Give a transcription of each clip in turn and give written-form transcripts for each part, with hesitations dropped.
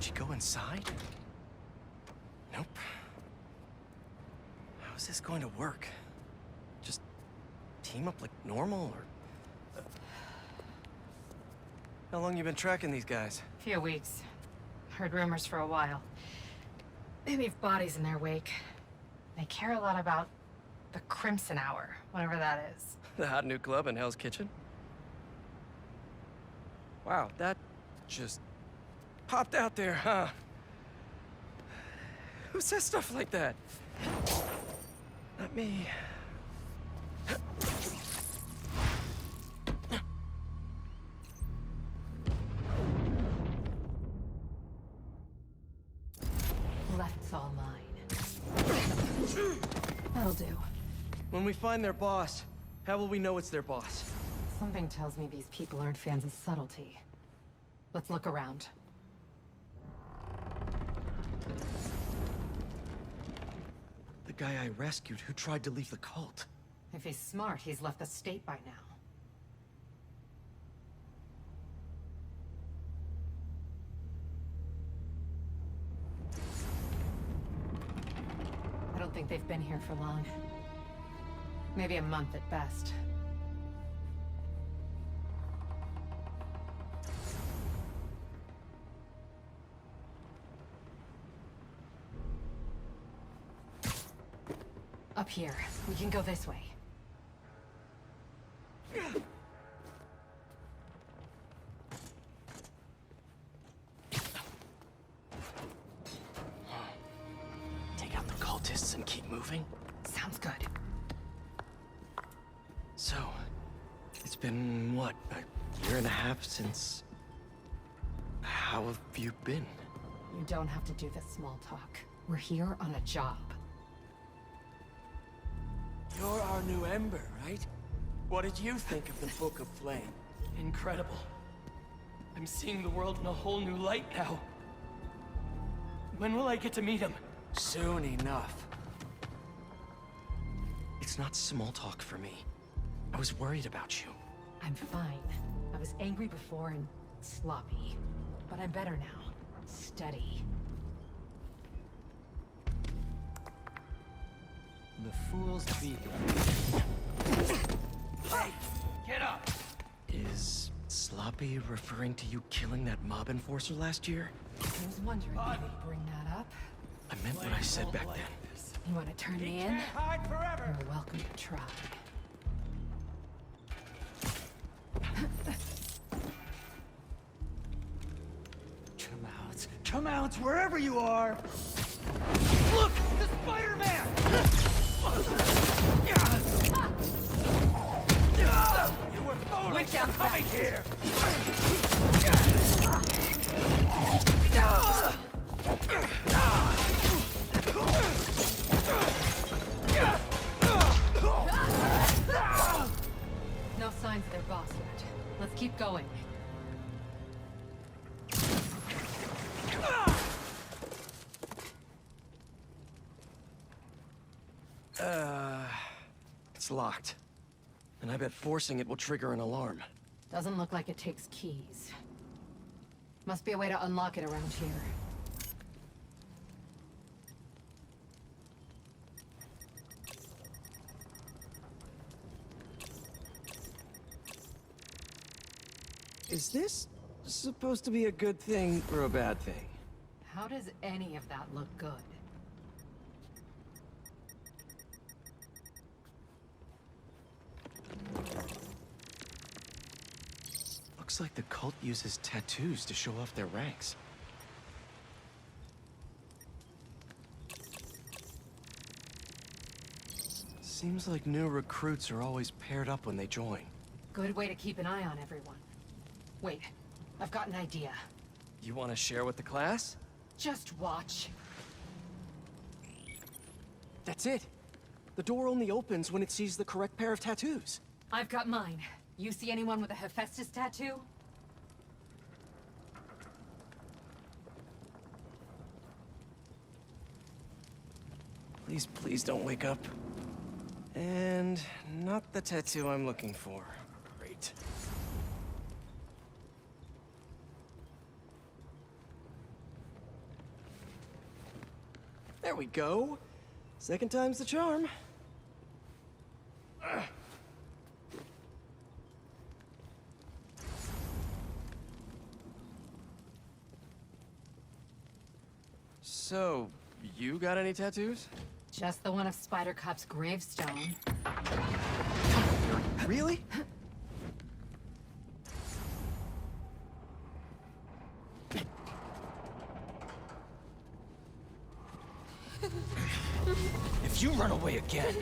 Did she go inside? Nope. How is this going to work? Just team up like normal, or... How long you been tracking these guys? Few weeks. Heard rumors for a while. They leave bodies in their wake. They care a lot about the Crimson Hour, whatever that is. The hot new club in Hell's Kitchen? Wow, that just popped out there, huh? Who says stuff like that? Not me. Left's all mine. That'll do. When we find their boss, how will we know it's their boss? Something tells me these people aren't fans of subtlety. Let's look around. The guy I rescued who tried to leave the cult. If he's smart, he's left the state by now. I don't think they've been here for long. Maybe a month at best. Up here. We can go this way. Take out the cultists and keep moving? Sounds good. So, it's been, what, a year and a half since... How have you been? You don't have to do this small talk. We're here on a job. You're our new Ember, right? What did you think of the Book of Flame? Incredible. I'm seeing the world in a whole new light now. When will I get to meet him? Soon enough. It's not small talk for me. I was worried about you. I'm fine. I was angry before and sloppy. But I'm better now. Steady. The fool's beacon. Hey, get up! Is sloppy referring to you killing that mob enforcer last year? I was wondering why they'd bring that up. I meant what I said back then. You want to turn me in? Hide forever. You're welcome to try. Come out, wherever you are. Look, the Spider-Man. You were totally coming here. No signs of their boss yet. Let's keep going. It's locked. And I bet forcing it will trigger an alarm. Doesn't look like it takes keys. Must be a way to unlock it around here. Is this supposed to be a good thing or a bad thing? How does any of that look good? Looks like the cult uses tattoos to show off their ranks. Seems like new recruits are always paired up when they join. Good way to keep an eye on everyone. Wait, I've got an idea. You want to share with the class? Just watch. That's it. The door only opens when it sees the correct pair of tattoos. I've got mine. You see anyone with a Hephaestus tattoo? Please, please don't wake up. And not the tattoo I'm looking for. Great. There we go. Second time's the charm. So, you got any tattoos? Just the one of Spider Cop's gravestone. Really? If you run away again,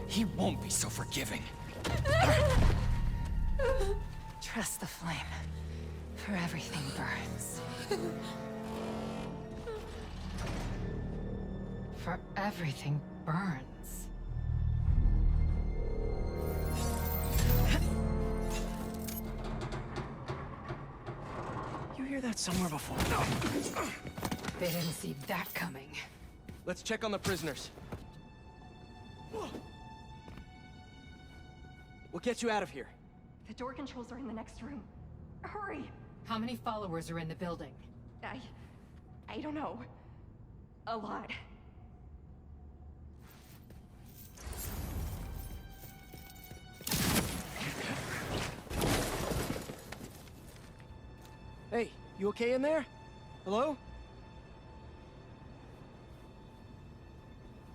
he won't be so forgiving. Trust the flame, for everything burns. For everything burns. You hear that somewhere before? They didn't see that coming. Let's check on the prisoners. We'll get you out of here. The door controls are in the next room. Hurry! How many followers are in the building? I don't know. A lot. Hey, you okay in there? Hello?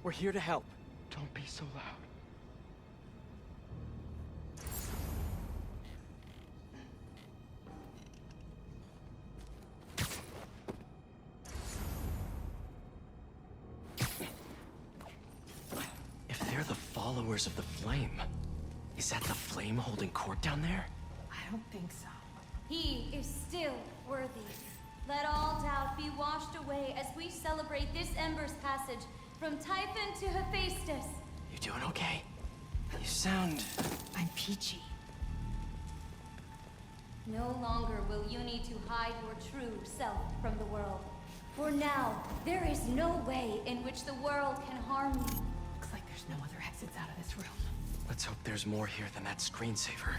We're here to help. Don't be so loud. If they're the followers of the flame, is that the flame holding court down there? I don't think so. He is still worthy. Let all doubt be washed away as we celebrate this Ember's passage from Typhon to Hephaestus. You doing okay? You sound... I'm peachy. No longer will you need to hide your true self from the world. For now, there is no way in which the world can harm you. Looks like there's no other exits out of this room. Let's hope there's more here than that screensaver.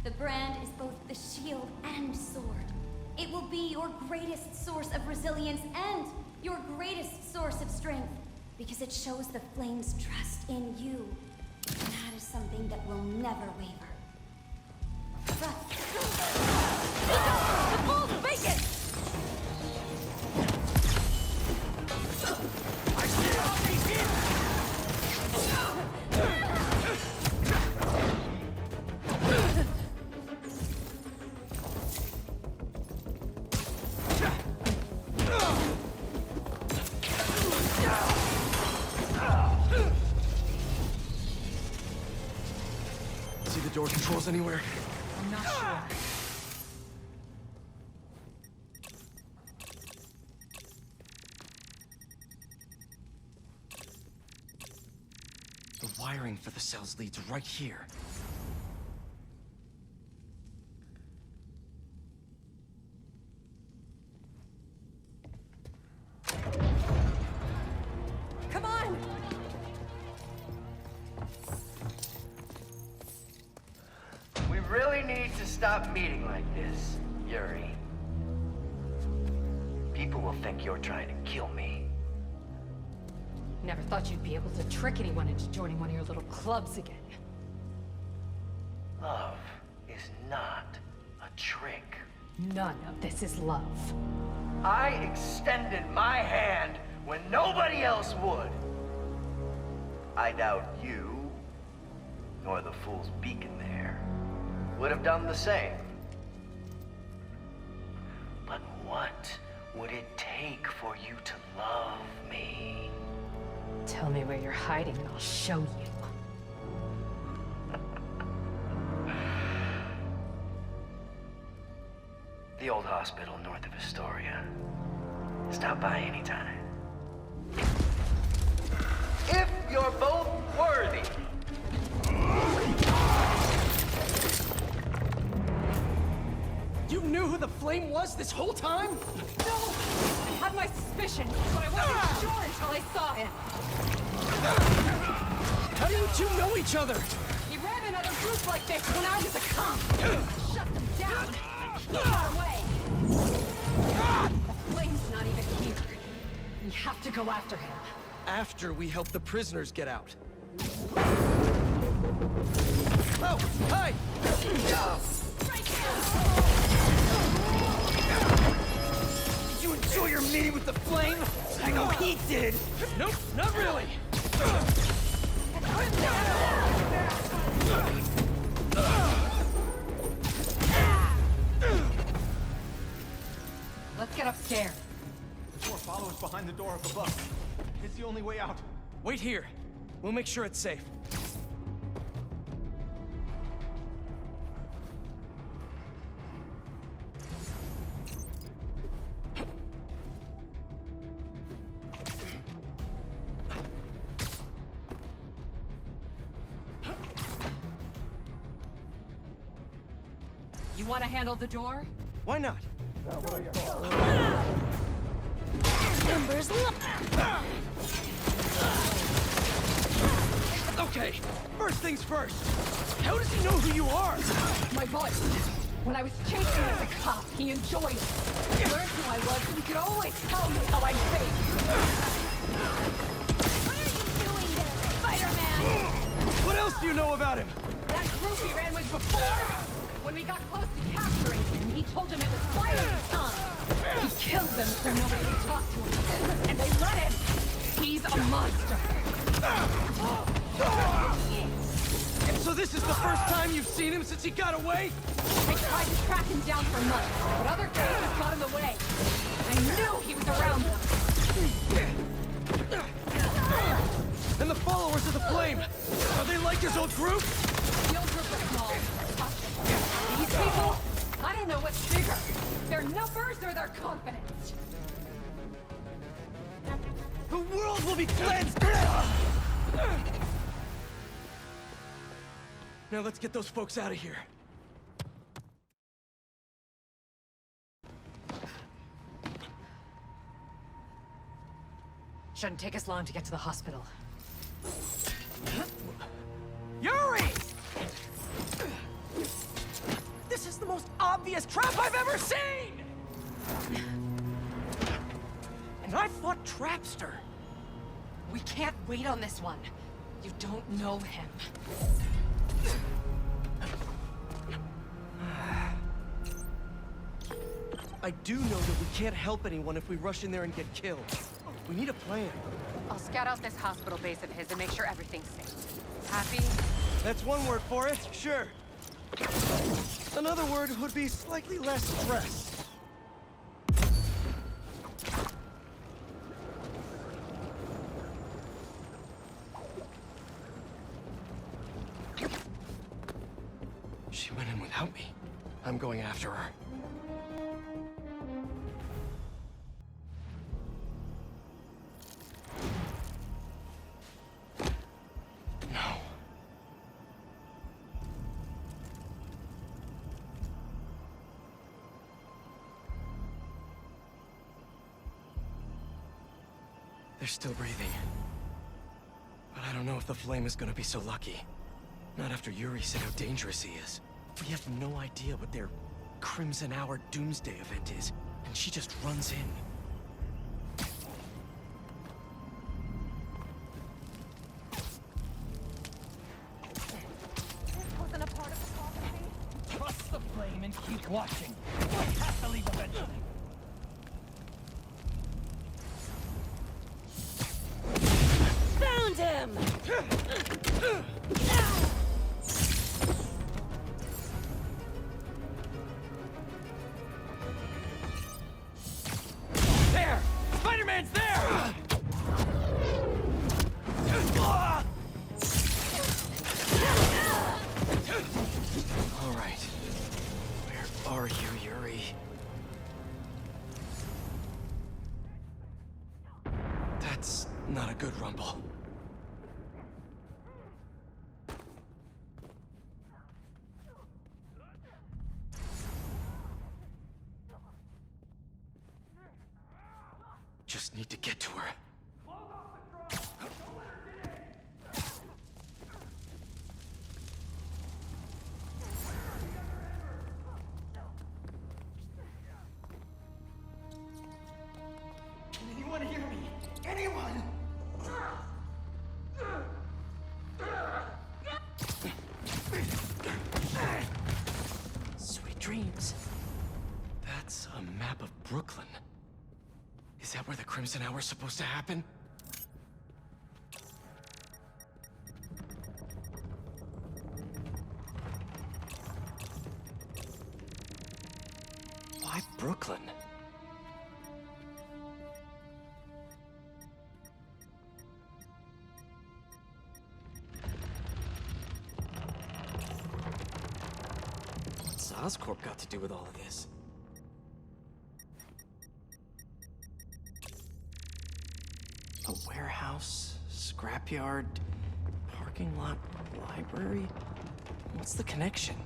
The brand is both the shield and sword. It will be your greatest source of resilience and your greatest source of strength, because it shows the flame's trust in you. And that is something that will never waver. Trust. The bull's vacant! I see all these here! See the door controls anywhere? I'm not sure. The wiring for the cells leads right here. Come on! We really need to stop meeting like this, Yuri. People will think you're trying to kill me. Never thought you'd be able to trick anyone into joining one of your little clubs again. Love is not a trick. None of this is love. I extended my hand when nobody else would. I doubt you, nor the fool's beacon there, would have done the same. But what would it take for you to love me? Tell me where you're hiding and I'll show you. The old hospital north of Astoria. Stop by anytime. If you're both worthy. You knew who the flame was this whole time? No! I had my suspicions, but I wasn't sure until I saw him. How do you two know each other? He ran another group like this when I was a cop. Shut them down. He got away. The flame's not even here. We have to go after him. After we help the prisoners get out. Oh, hi! Did you enjoy your meeting with the flame? I know he did! Nope, not really. Let's get upstairs. More followers behind the door of the bus. It's the only way out. Wait here. We'll make sure it's safe. You want to handle the door? Why not? Numbers look. Okay, first things first. How does he know who you are? My voice. When I was chasing as a cop, he enjoyed it. He learned who I was, and he could always tell me how I'd fake. What are you doing there, Spider-Man? What else do you know about him? That group he ran with before! When we got close to capturing him, he told them it was Fire's son. He killed them so nobody would talk to him. And they let him! He's a monster. So this is the first time you've seen him since he got away? They tried to track him down for months, but other cases got in the way. I knew he was around them. And the followers of the Flame, are they like his old group? The old group was small. These people, I don't know what's bigger. Their numbers or their confidence. The world will be cleansed! Now let's get those folks out of here. Shouldn't take us long to get to the hospital. Yuri! This is the most obvious trap I've ever seen! And I fought Trapster. We can't wait on this one. You don't know him. I do know that we can't help anyone if we rush in there and get killed. We need a plan. I'll scout out this hospital base of his and make sure everything's safe. Happy? That's one word for it, sure. Another word would be slightly less stress. She went in without me. I'm going after her. No. They're still breathing. But I don't know if the Flame is gonna be so lucky. Not after Yuri said how dangerous he is. We have no idea what their Crimson Hour Doomsday event is, and she just runs in. Trust the Flame and keep watching. I have to leave eventually. Found him! There! Spider-Man's there! All right. Where are you, Yuri? That's not a good rumble. Just need to get to her. Anyone hear me? dreams. That's a map of Brooklyn. Is that where the Crimson Hour's supposed to happen? Why Brooklyn? What's Oscorp got to do with all of this? A warehouse, scrapyard, parking lot, library? What's the connection?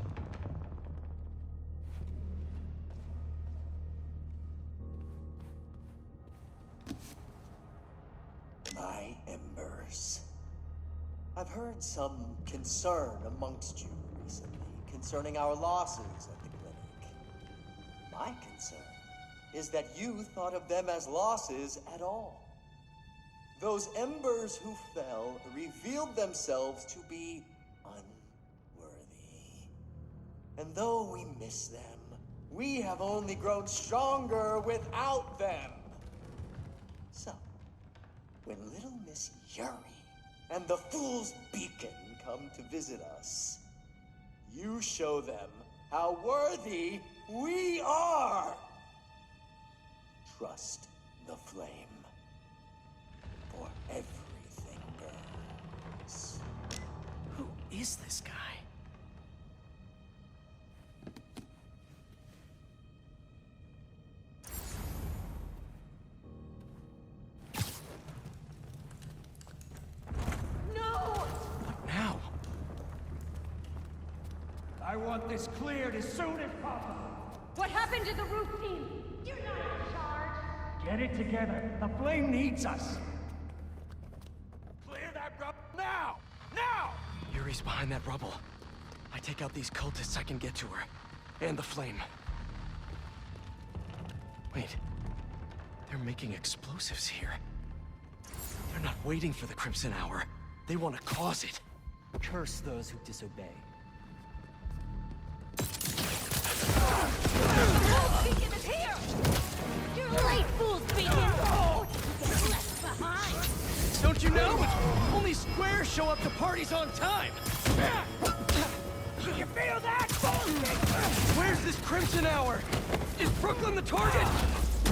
My embers. I've heard some concern amongst you recently concerning our losses at the clinic. My concern is that you thought of them as losses at all. Those embers who fell revealed themselves to be unworthy. And though we miss them, we have only grown stronger without them. So, when little Miss Yuri and the Fool's Beacon come to visit us, you show them how worthy we are. Trust the flame. For everything burns. Who is this guy? What now? I want this cleared as soon as possible. What happened to the roof team? You're not in charge. Get it together. The flame needs us. Clear that rubble now! Now! Yuri's behind that rubble. I take out these cultists, I can get to her. And the flame. Wait. They're making explosives here. They're not waiting for the Crimson Hour. They want to cause it. Curse those who disobey. Beacon is here! You're late, Fool's Beacon! Oh, you're left behind! Don't you know? Only squares show up to parties on time. You feel that? Where's this Crimson Hour? Is Brooklyn the target?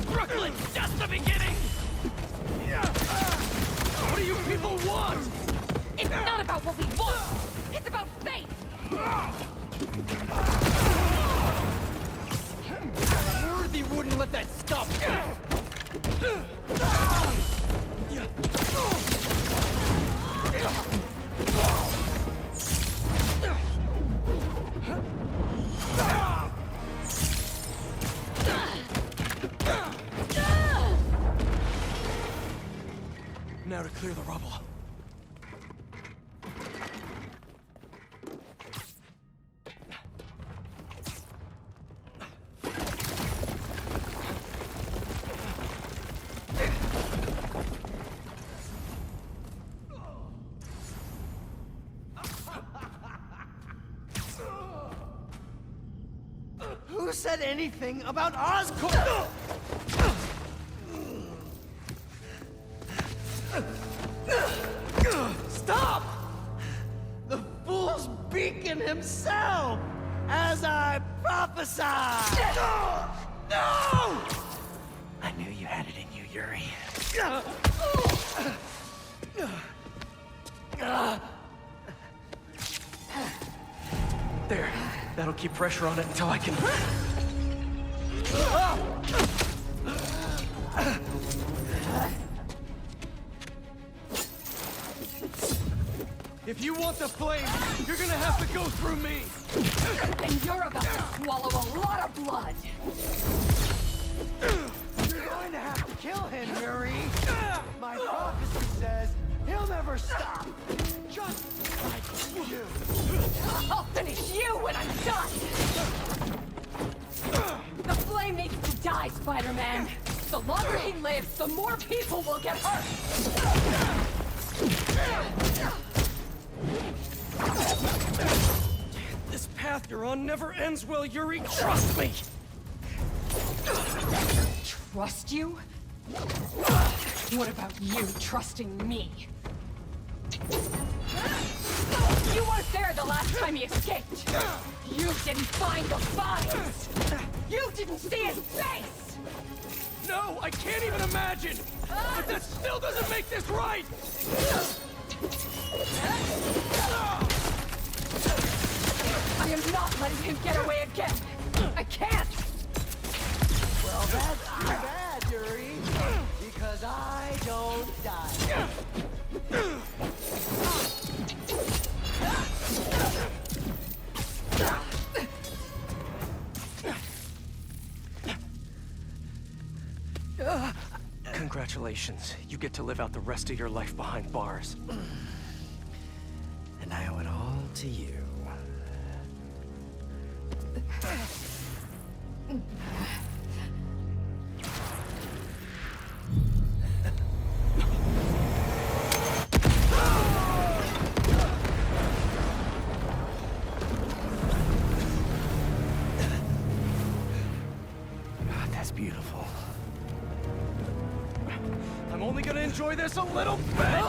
Brooklyn, just the beginning! What do you people want? It's not about what we want! It's about faith! Worthy wouldn't let that stop. Now to clear the rubble. Who said anything about Oscorp? Stop! The Fool's Beacon himself, as I prophesied! No! I knew you had it in you, Yuri. There. That'll keep pressure on it until I can... If you want the flame, you're gonna have to go through me! And you're about to swallow a lot of blood! You're going to have to kill him, Yuri! My prophecy says he'll never stop! Just like you! I'll finish you when I'm done! The flame needs to die, Spider-Man! The longer he lives, the more people will get hurt! This path Your run never ends well, Yuri. Trust me! Trust you? What about you trusting me? You weren't there the last time he escaped! You didn't find the bodies! You didn't see his face! No, I can't even imagine! But that still doesn't make this right! I am not letting him get away again! I can't! Well, that's too bad, Yuri. Because I don't die. Congratulations. You get to live out the rest of your life behind bars. And I owe it all to you. God, that's beautiful. I'm only gonna enjoy this a little bit!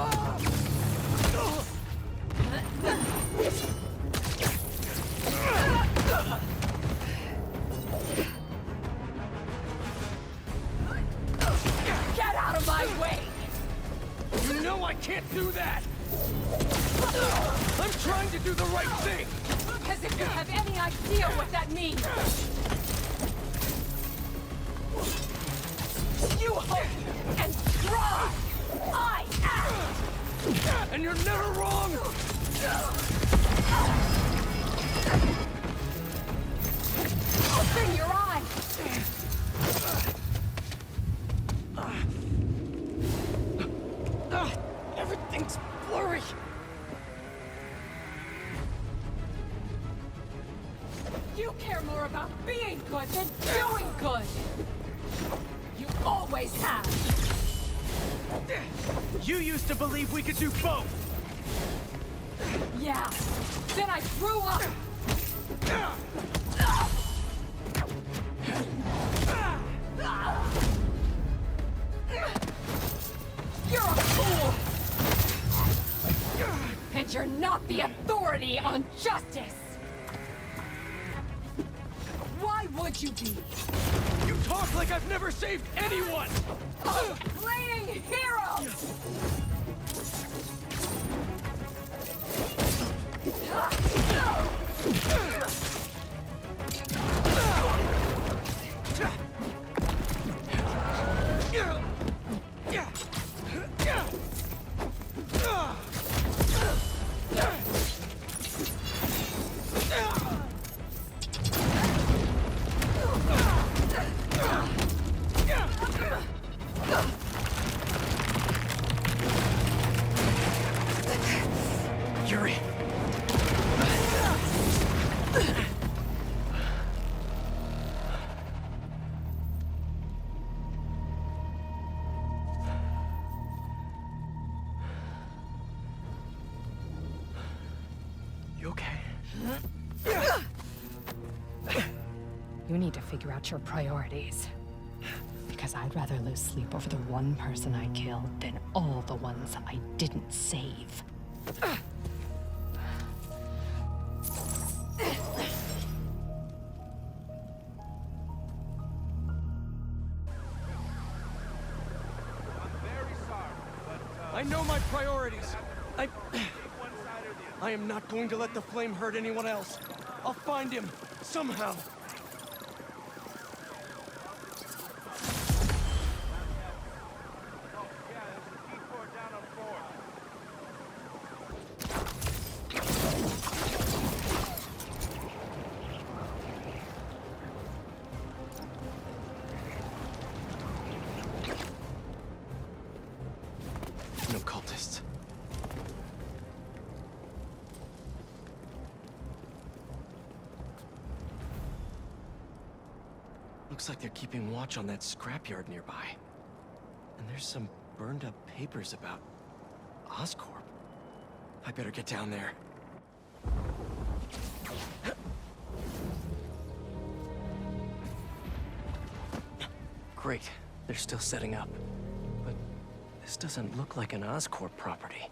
Get out of my way! You know I can't do that! I'm trying to do the right thing! As if you have any idea what that means! You hope and strive! I act! And you're never wrong! Open your eyes! Everything's blurry! You care more about being good than doing good! You always have! You used to believe we could do both! Yeah! Then I grew up! You're a fool! And you're not the authority on justice! Why would you be? You talk like I've never saved anyone! A fleeing hero! Yuri! You okay? You need to figure out your priorities. Because I'd rather lose sleep over the one person I killed than all the ones I didn't save. I know my priorities. I am not going to let the flame hurt anyone else. I'll find him, somehow. No cultists. Looks like they're keeping watch on that scrapyard nearby. And there's some burned up papers about Oscorp. I better get down there. Great. They're still setting up. But this doesn't look like an Oscorp property.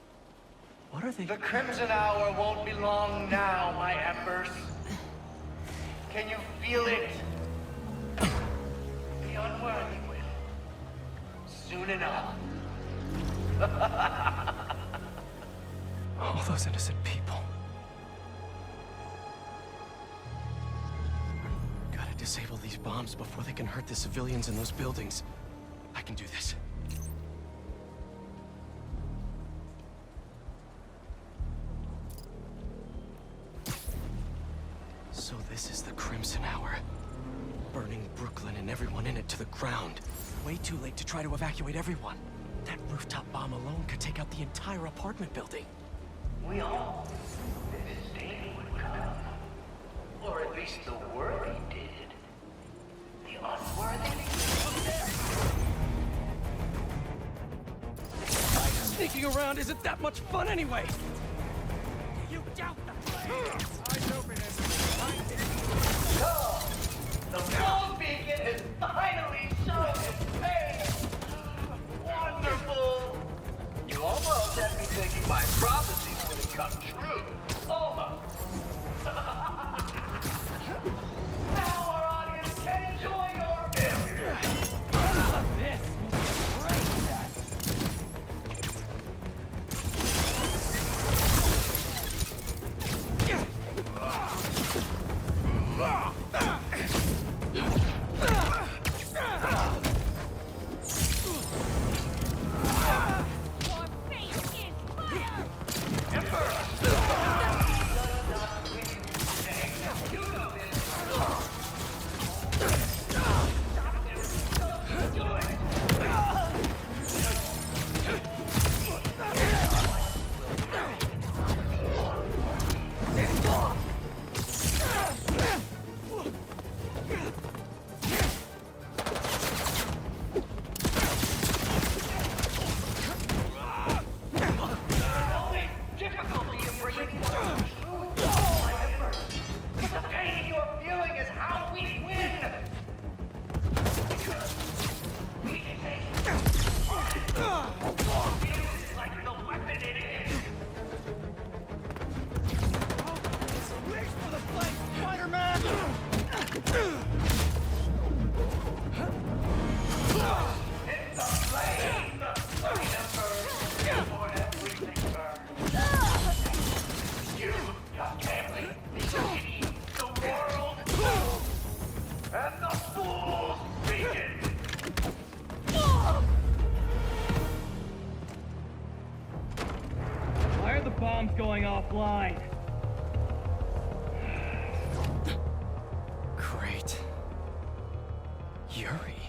What are they... The Crimson Hour won't be long now, my embers. Can you feel it? The unworthy will. Soon enough. All those innocent people. Gotta disable these bombs before they can hurt the civilians in those buildings. I can do this. So this is the Crimson Hour. Burning Brooklyn and everyone in it to the ground. Way too late to try to evacuate everyone. That rooftop bomb alone could take out the entire apartment building. We all knew this day would come. Or at least the worthy did. The unworthy? Sneaking around isn't that much fun anyway! You doubt the flame! Eyes open and So, the Fool's Beacon has finally shown its face! Wonderful! You almost had me thinking my prophecies would have come true. Almost. Now our audience can enjoy your failure. This is great. Your face is fire! Only difficulty in bringing the pain you're feeling is how we win. We can take it like the weapon it is. reach for the flame, Spider-Man! It's the flame, the embers, for everything burns. You, your family, the city, the world, and the Fool's Beacon. Why are the bombs going offline? Great. Yuri.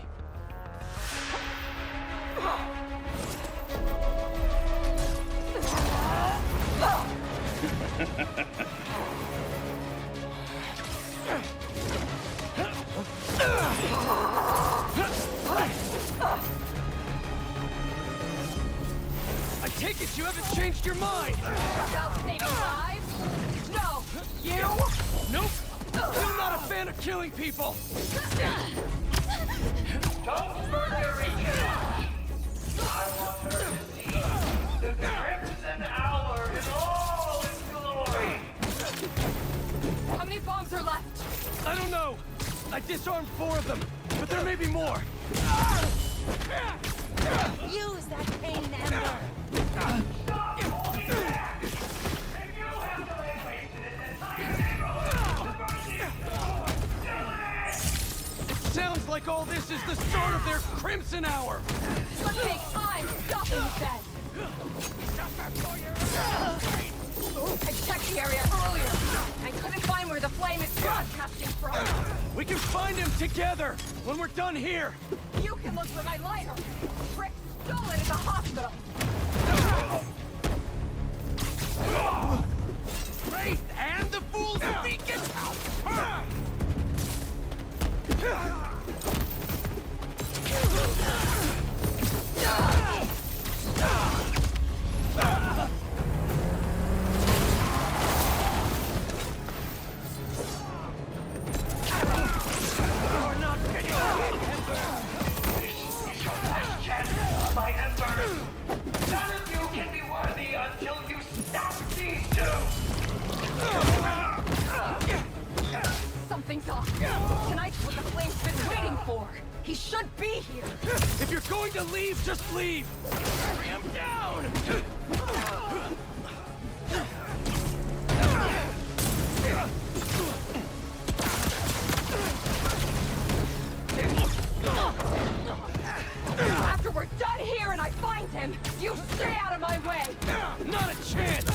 I take it you haven't changed your mind! About saving lives? No! You? Nope! I'm not a fan of killing people! Don't murder each other. I want her to see the Crimson Hour in all its glory. How many bombs are left? I don't know! I disarmed 4 of them, but there may be more! Use that pain ember! Stop holding back. If you have to lay waste to this entire neighborhood, It sounds like all this is the start of their Crimson Hour! Let's take time stopping this then! I checked the area earlier. I couldn't find where the flame is broadcasting from. We can find him together when we're done here! You can look for my lighter. Rick stole it at the hospital. Wraith and the Fool's Beacon! You're not getting away, Ember! things off. Tonight's what the Flame's been waiting for. He should be here. If you're going to leave, just leave! Hurry him down! After we're done here and I find him, you stay out of my way! Not a chance!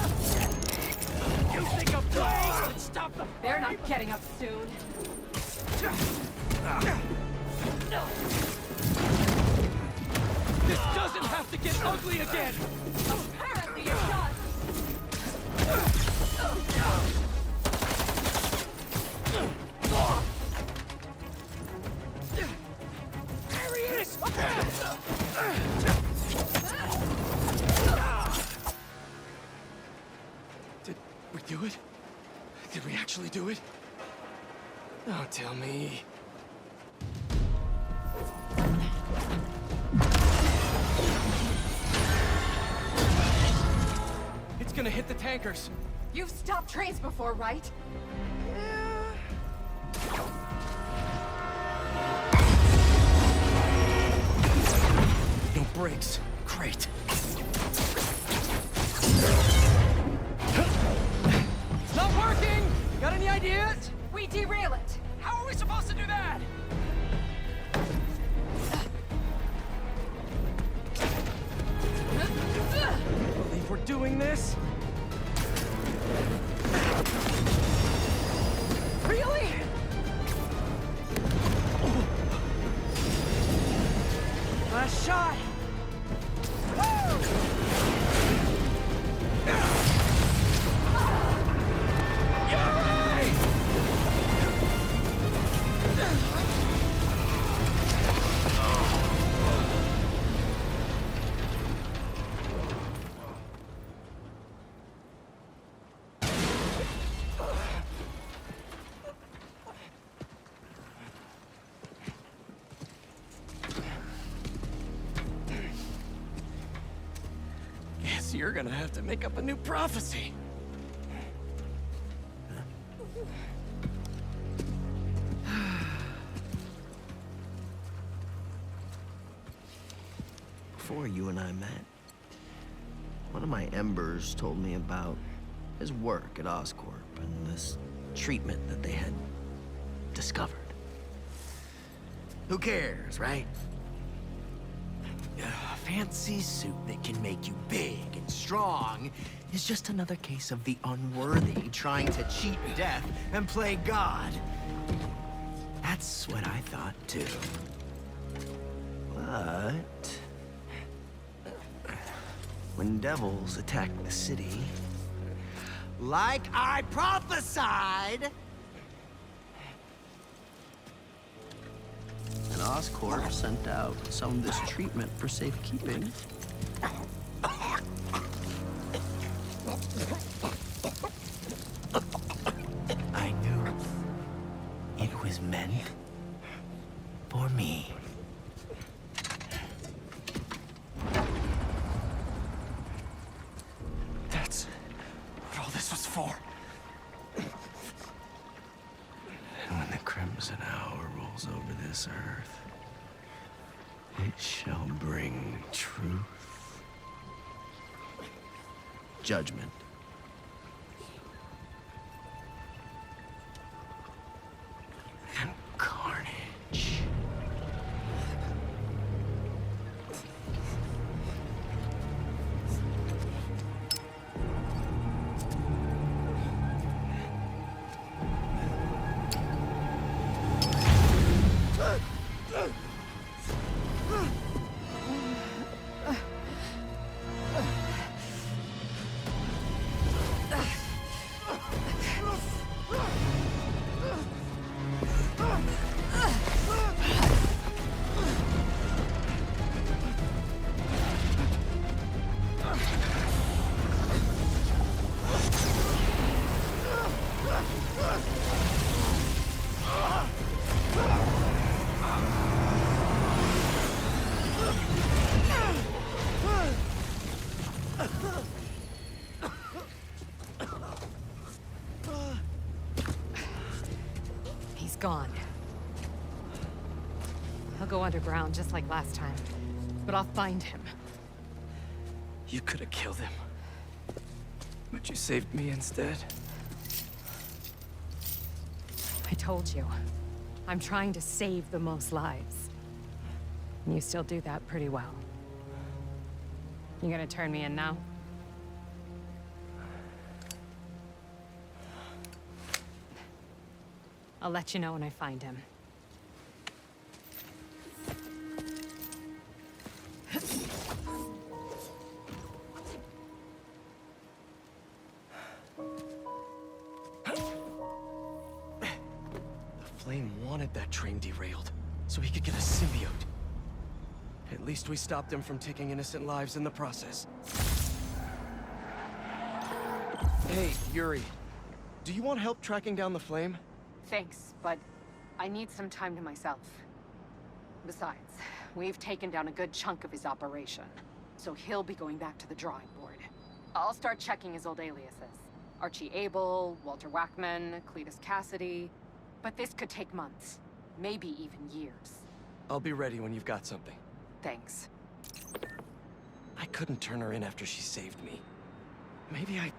You think a blade would stop the... They're not getting up soon. This doesn't have to get ugly again! Apparently it does! There he is! Did we do it? Did we actually do it? Don't tell me. It's gonna hit the tankers. You've stopped trains before, right? No brakes. Great. It's not working! Got any ideas? We derail it. How are we supposed to do that? Believe we're doing this? Really? Last shot! Guess you're gonna have to make up a new prophecy. Before you and I met, one of my Embers told me about his work at Oscorp and this treatment that they had discovered. Who cares, right? A fancy suit that can make you big and strong is just another case of the unworthy trying to cheat death and play God. That's what I thought, too. But when devils attack the city, like I prophesied, and Oscorp sent out some of this treatment for safekeeping. I knew it was meant for me. That's what all this was for. And when the Crimson Hour rolls over this earth, it shall bring truth, judgment, and carnage. gone. He'll go underground just like last time. But I'll find him. You could have killed him. But you saved me instead. I told you. I'm trying to save the most lives. And you still do that pretty well. You gonna turn me in now? I'll let you know when I find him. Flame wanted that train derailed, so he could get a symbiote. At least we stopped him from taking innocent lives in the process. Hey, Yuri. Do you want help tracking down the Flame? Thanks, but I need some time to myself. Besides, we've taken down a good chunk of his operation, so he'll be going back to the drawing board. I'll start checking his old aliases. Archie Abel, Walter Wackman, Cletus Cassidy. But this could take months, maybe even years. I'll be ready when you've got something. Thanks. I couldn't turn her in after she saved me. Maybe I